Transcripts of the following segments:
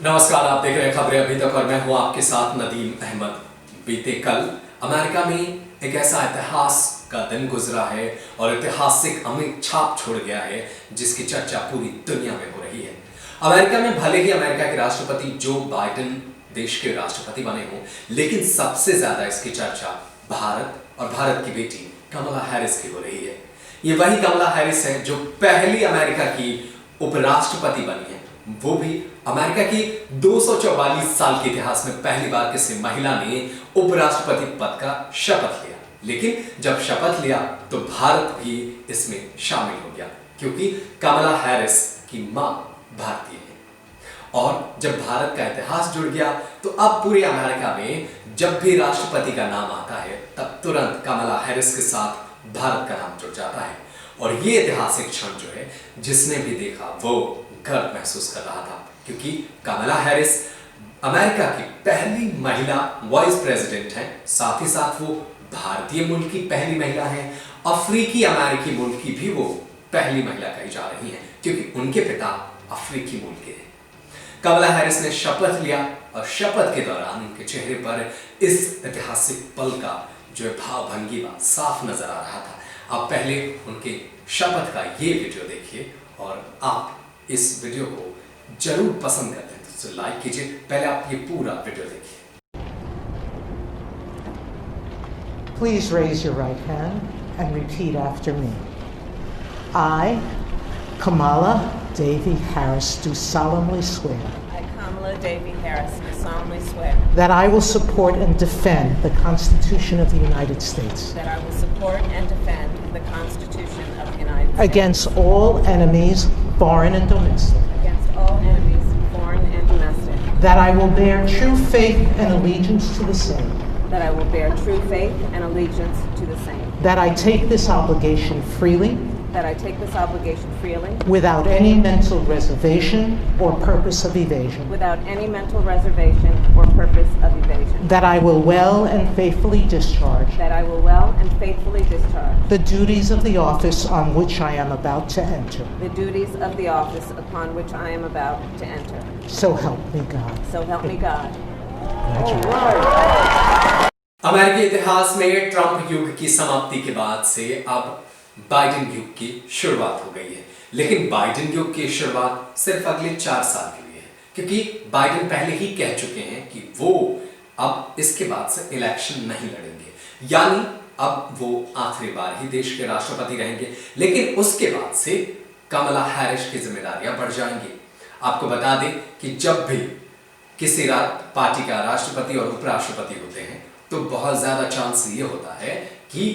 नमस्कार, आप देख रहे हैं खबरें अभी तक और मैं हूं आपके साथ नदीम अहमद। बीते कल अमेरिका में एक ऐसा इतिहास का दिन गुजरा है और ऐतिहासिक अमिट छाप छोड़ गया है जिसकी चर्चा पूरी दुनिया में हो रही है। अमेरिका में भले ही अमेरिका के राष्ट्रपति जो बाइडेन देश के राष्ट्रपति बने हों, लेकिन सबसे ज्यादा इसकी चर्चा भारत और भारत की बेटी कमला हैरिस की हो रही है। ये वही कमला हैरिस है जो पहली अमेरिका की उपराष्ट्रपति बनी है, वो भी अमेरिका की 244 साल के इतिहास में पहली बार किसी महिला ने उपराष्ट्रपति पद का शपथ लिया। लेकिन जब शपथ लिया तो भारत भी इसमें शामिल हो गया, क्योंकि कमला हैरिस की मां भारतीय है। और जब भारत का इतिहास जुड़ गया तो अब पूरे अमेरिका में जब भी राष्ट्रपति का नाम आता है तब तुरंत कमला हैरिस के साथ भारत का नाम जुड़ जाता है। और ये ऐतिहासिक क्षण जो है, जिसने भी देखा वो गर्व महसूस कर रहा था, क्योंकि कमला हैरिस अमेरिका की पहली महिला वाइस प्रेसिडेंट है। साथ ही साथ वो भारतीय मूल की पहली महिला है, अफ्रीकी अमेरिकी मूल की भी वो पहली महिला कही जा रही है, क्योंकि उनके पिता अफ्रीकी मूल के हैं। कमला हैरिस ने शपथ लिया और शपथ के दौरान उनके चेहरे पर इस ऐतिहासिक पल का जो भावभंगी साफ नजर आ रहा था। आप पहले उनके शपथ का ये वीडियो देखिए और आप इस वीडियो को जरूर पसंद करते हैं तो लाइक कीजिए। पहले आप ये पूरा वीडियो देखिए। Please raise your right hand and repeat after me. I, Kamala Devi Harris, do solemnly swear I, Kamala Devi Harris, do solemnly swear that I will support and defend the Constitution of the United States that I will support and defend the Constitution of the United States against all enemies, foreign and domestic, against all enemies, foreign and domestic, that I will bear true faith and allegiance to the same, that I will bear true faith and allegiance to the same, that I take this obligation freely, that I take this obligation freely, without any mental reservation or purpose of evasion, without any mental reservation or purpose of evasion, that I will well and faithfully discharge that I will well and faithfully discharge the duties of the office on which I am about to enter. the duties of the office upon which I am about to enter. So help me God. So help me God. अमेरिकी इतिहास में Trump युग की समाप्ति के बाद से अब बाइडेन युग की शुरुआत हो गई है। लेकिन बाइडेन युग की शुरुआत सिर्फ अगले 4 साल के लिए है, क्योंकि बाइडेन पहले ही कह चुके हैं कि वो अब इसके बाद से इलेक्शन नहीं लड़ेंगे, यानी अब वो आखिरी बार ही देश के राष्ट्रपति रहेंगे। लेकिन उसके बाद से कमला हैरिस की जिम्मेदारियां बढ़ जाएंगी। आपको बता दें कि जब भी किसी पार्टी का राष्ट्रपति और उपराष्ट्रपति होते हैं तो बहुत ज्यादा चांस ये होता है कि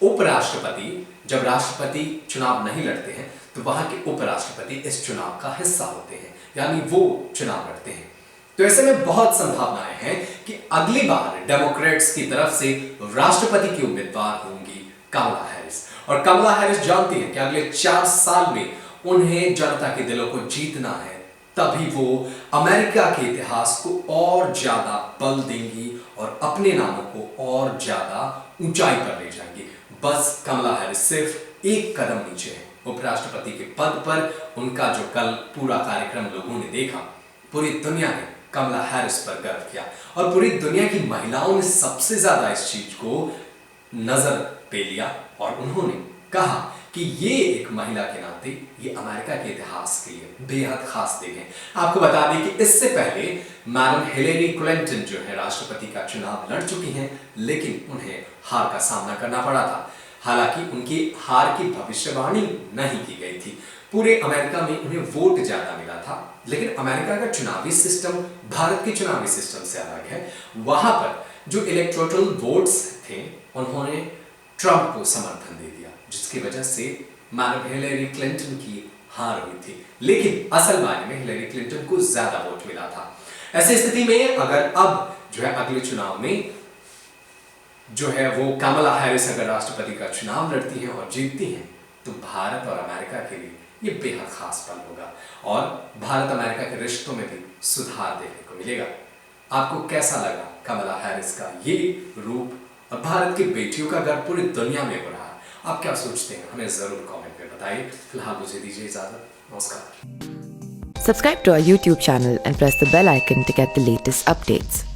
उपराष्ट्रपति जब राष्ट्रपति चुनाव नहीं लड़ते हैं तो वहां के उपराष्ट्रपति इस चुनाव का हिस्सा होते हैं, यानी वो चुनाव लड़ते हैं। तो ऐसे में बहुत संभावनाएं हैं कि अगली बार डेमोक्रेट्स की तरफ से राष्ट्रपति की उम्मीदवार होंगी कमला हैरिस। और कमला हैरिस जानती है कि अगले 4 साल में उन्हें जनता के दिलों को जीतना है, तभी वो अमेरिका के इतिहास को और ज्यादा बल देंगी और अपने नामों को और ज्यादा ऊंचाई पर ले जाएंगी। बस कमला हैरिस सिर्फ एक कदम नीचे है उपराष्ट्रपति के पद पर। उनका जो कल पूरा कार्यक्रम लोगों ने देखा, पूरी दुनिया ने कमला हैरिस पर गर्व किया और पूरी दुनिया की महिलाओं ने सबसे ज्यादा इस चीज को नजर पे लिया और उन्होंने कहा कि ये एक महिला के नाते ये अमेरिका के इतिहास के लिए बेहद खास दिन है। आपको बता दें कि इससे पहले मैडम हिलेरी क्लिंटन जो है राष्ट्रपति का चुनाव लड़ चुकी हैं, लेकिन उन्हें हार का सामना करना पड़ा था। हालांकि उनकी हार की भविष्यवाणी नहीं की गई थी। पूरे अमेरिका में उन्हें वोट ज्यादा मिला था, लेकिन अमेरिका का चुनावी सिस्टम भारत के चुनावी सिस्टम से अलग है। वहां पर जो इलेक्टोरल वोट्स थे उन्होंने ट्रंप को समर्थन दे दिया, जिसकी वजह से मैडम हिलेरी क्लिंटन की हार हुई थी। लेकिन असल मायने में हिलेरी क्लिंटन को ज्यादा वोट मिला था। ऐसी स्थिति में अगर अब जो है अगले चुनाव में जो है वो कमला हैरिस अगर राष्ट्रपति का चुनाव लड़ती हैं और जीतती हैं तो भारत और अमेरिका के लिए ये बेहद खास पल होगा और भारत अमेरिका के रिश्तों में भी सुधार देखने को मिलेगा। आपको कैसा लगा कमला हैरिस का ये रूप और भारत की बेटियों का गर्व पूरी दुनिया में हो रहा है? आप क्या सोचते हैं? हमें जरूर कमेंट में बताइए। फिलहाल मुझे दीजिए इजाजत। नमस्कार। Subscribe to our YouTube channel and press the bell icon to get the latest updates.